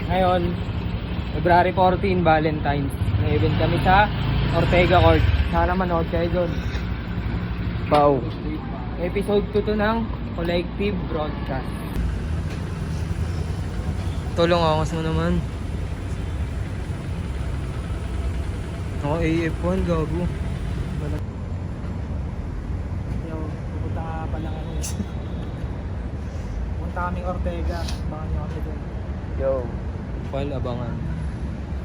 Ngayon, February 14, Valentine's. May event kami sa Ortega Court. Sana manood kayo doon. Wow. Episode 2 to ng Collective Broadcast. Tulong angas mo naman. Ako AF1, gago. Yo, pupunta ka pala kami. Pupunta kaming Ortega. Abangan nyo kami doon. Yo. Paul, abangan.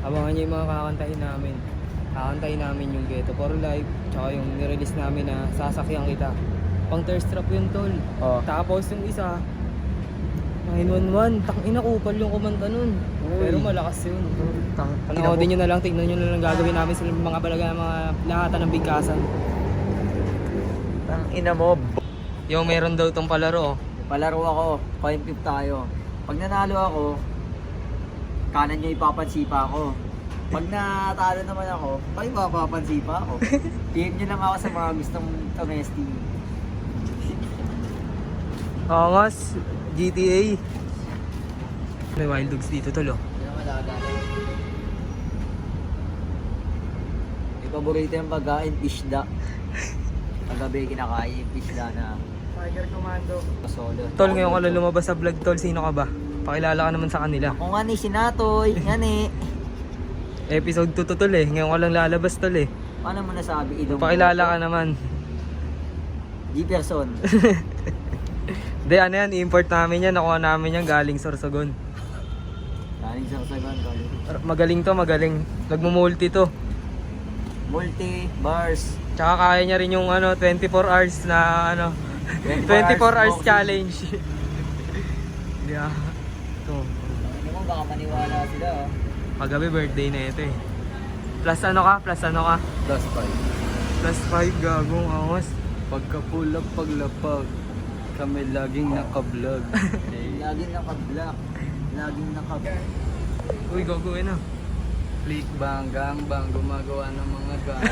Abangan nyo yung mga kakantahin namin. Kakantahin namin yung Ghetto for Life. Tsaka yung nirelease namin na Sasakyan Kita. Pang thirst trap yun, tol. Oh. Tapos yung isa 911, tangina kupal yung kumanta nun. Pero malakas yun. Panoodin nyo na lang, tignan nyo na lang gagawin namin sa mga balaga, mga lahatan ng bigkasan. Tangina mo. Yung meron daw tong palaro. Palaro ako, coin flip tayo. Pag nanalo ako, kanan niya ipapansipa ako. Pag natalo naman ako, ay ipapansipa ako. PM nyo lang ako sa mga gustong tumesti. Angas, GTA. May wild dogs dito, tol, oh. Hindi naman lagana. May paborito yung pagkain, isda. Paggabi kinakain, isda na Tiger Commando. solo. Tol, ngayon ka lang lumabas sa vlog, tol. Sino ka ba? Pakilala ka naman sa kanila. Ako nga ni Sinatoy, yan eh. Episode 2 to, tol, eh. Ngayon ka lang lalabas, tol, eh. Paano mo nasabi? Pakilala ka naman. G-person. Hindi, ano yan, import namin yan. Nakuha namin yan galing Sorsogon. Galing sa Sagan, galing. Magaling to, magaling. Nagmumulti to. Multi, bars. Tsaka kaya niya rin yung 24 hours na 24 hours boxing. challenge. Yeah. Ito. Ano mo, baka maniwala sila oh. Paggabi birthday na ito eh. Plus ano ka? Plus ano ka? Plus 5. Plus 5 gagong angas. Pagkapulap paglapag, kami laging naka-vlog. Laging naka-block. Laging naka-block. Uy, gagawin na. Click bang, gang gumagawa ng mga gang.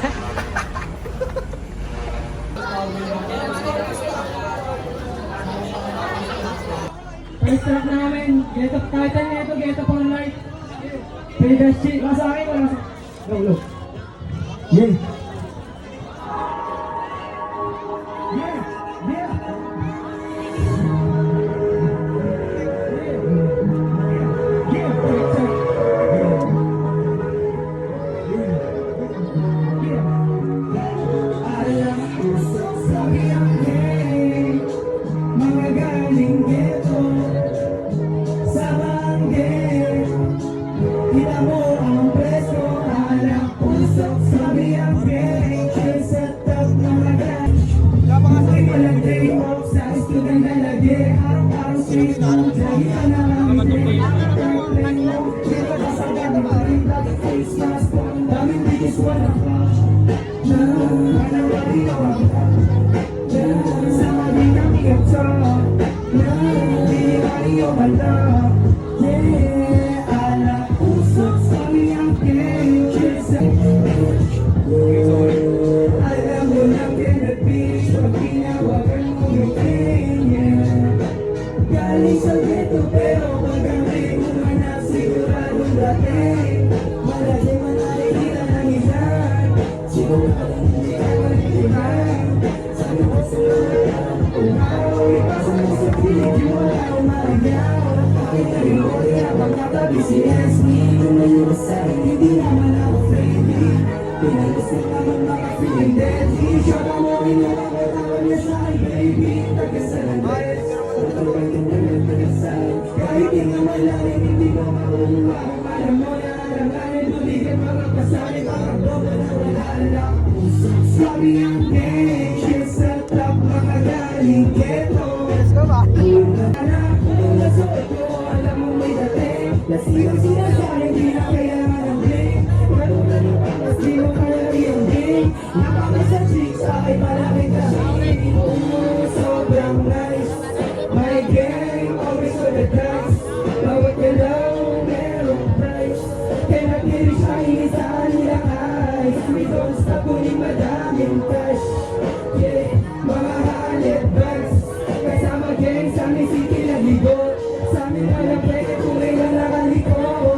First track namin, Ghetto, title nito, Ghetto for Life. Favorite shit, nasa akin, wala sa... Go. Yeah. Yeah, yeah. Sa amin city nagligo, sa amin walang pwede kung may lalakaliko.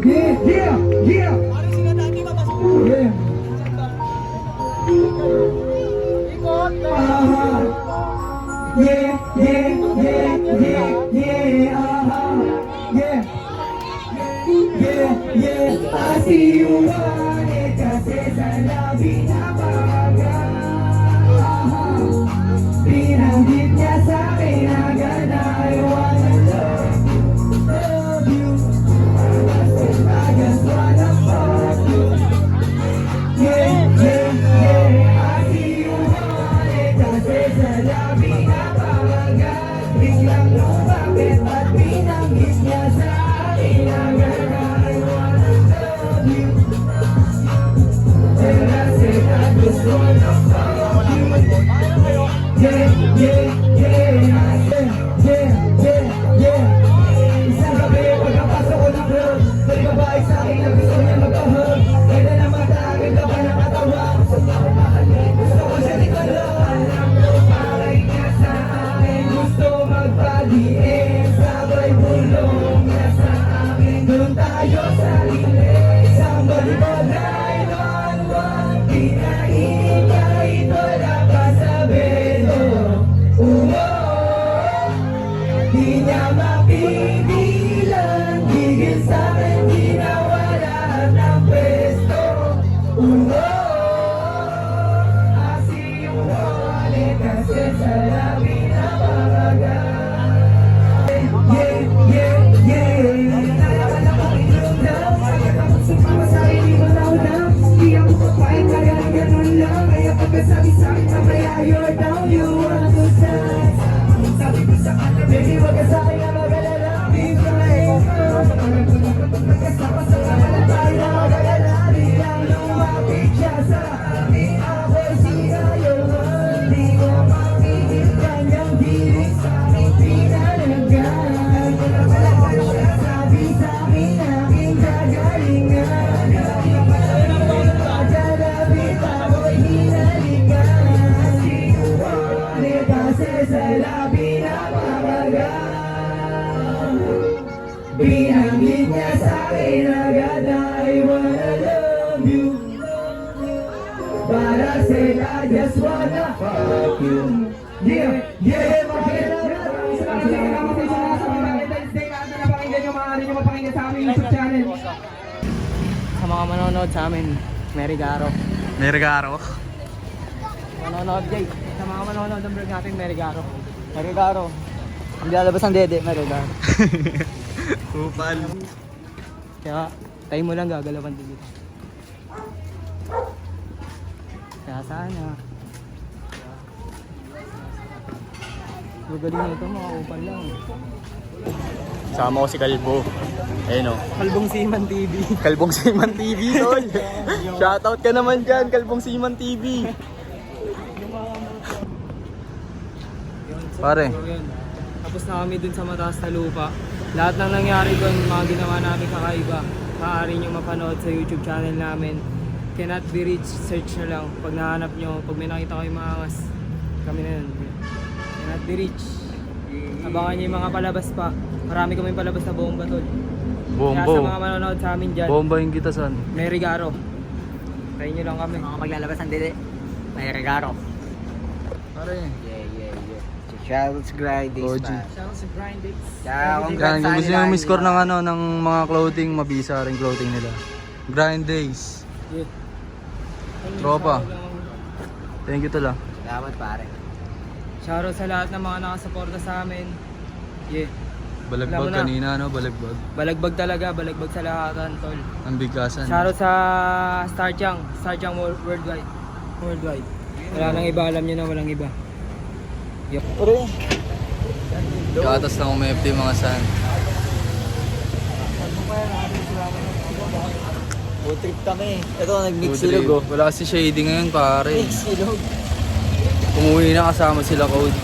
Yeah. Yeah. I see you wanted kasi sa labi na baga. Pinanggit niya sa akin agad na I wanna love you. I just wanna fuck you. I see you wanted kasi sa labi na baga. Biglang lumapit at pinanggit niya sa akin agad na I wanna love you. And I said I just wanna fuck you. Isang gabi pagkapasok ko ng club, may babae sa akin na gusto niya mag-ahog. Kaya na matagin ka pa ng katawan. Gusto ko siya nikalog. Alam ko paray niya sa akin. Gusto magpa-DM, sabay bulong niya sa akin. Doon tayo sa lilig. Somebody call 911. Pinahinig niya ito lang kasabihin. Di niya mapigilan, gigil sa'kin, di nawala ng pwesto. I see you wanted kasi sa labi na baga. Sumama sa'kin, di malaw lang. Di ako kapain, kaya ganun lang. Kaya pagkasabi sa'kin, mamaya you're down, you want to dance. Sabi ko sa kanya, baby, wag ka sa'kin na mag-alala. Be flying out. Magkasama sa kanan tayo na mag-alala. Biglang lumapit siya sa akin. Ako'y sinayawan. Di ko mapigil kanyang dilig sa aking pinalagan. Sabi sa'kin aking kagalingan. Pagkalapit ako'y hinalikan. Sinuwalit kasi sa labi na pamaga. Binanggit niya sa'kin agad na I wanna love you. But I said I just wanna fuck you. Yeah, maraming salamat sa Valentine's Day. Lahat na napakinggan nyo, maaari nyo mapakinggan sa aming YouTube channel. Sa mga manonood sa amin, Mary Garo. Manonood, Jay. Sa mga manonood ng vlog natin, Mary Garo. Mary Garo. Hindi lalabas ang dede, Mary Garo. Upal. Kaya, tayo mo lang gagalawan din dito. Kaya sana. Magaling nito, mga upal lang. Sama ko si Kalbo. Ayun o. Kalbong Seaman TV. Kalbong Seaman TV, tol. Shoutout ka naman dyan, Kalbong Seaman TV. Pare. So, yun. Tapos na kami dun sa mataas na lupa. Lahat ng nangyari dun, mga ginawa namin kakaiba. Maaari nyo mapanood sa YouTube channel namin. Cannot Be Reached, search nyo lang. Pag nahanap nyo, pag may nakita kayo maangas, kami na yun. Cannot Be Reached. Abangan nyo yung mga palabas pa. Marami kami palabas na bomba tol. Kaya sa mga manonood sa amin dyan, Bombahin kita san. Mary Garo. Try nyo lang kami. Mga maglalabas ng dede, Mary Garo. Pare. Charles Grind Days OG. pa. Charles Grind Days. Kung Yan, kung gusto nyo miscore ng ano, ng mga clothing, mabisa rin clothing nila. Grind Days. Yeah. Tropa. Thank you tala. Salamat pare. Shoutout sa lahat ng mga nakasuporta sa amin. Yeah. Alam mo Balagbag na. kanina, no? Balagbag. Balagbag talaga, balagbag sa lahatan, tol. Ang bigkasan. Shoutout sa Star Chang Worldwide. Worldwide. Wala nang iba, alam nyo na walang iba. Yo. Gatas lang umefty mga san. Food trip kami. Ito, nag-mix Food silog trip. oh. Wala kasi shady ngayon pare. Mix silog. Umuwi na kasama sila Code.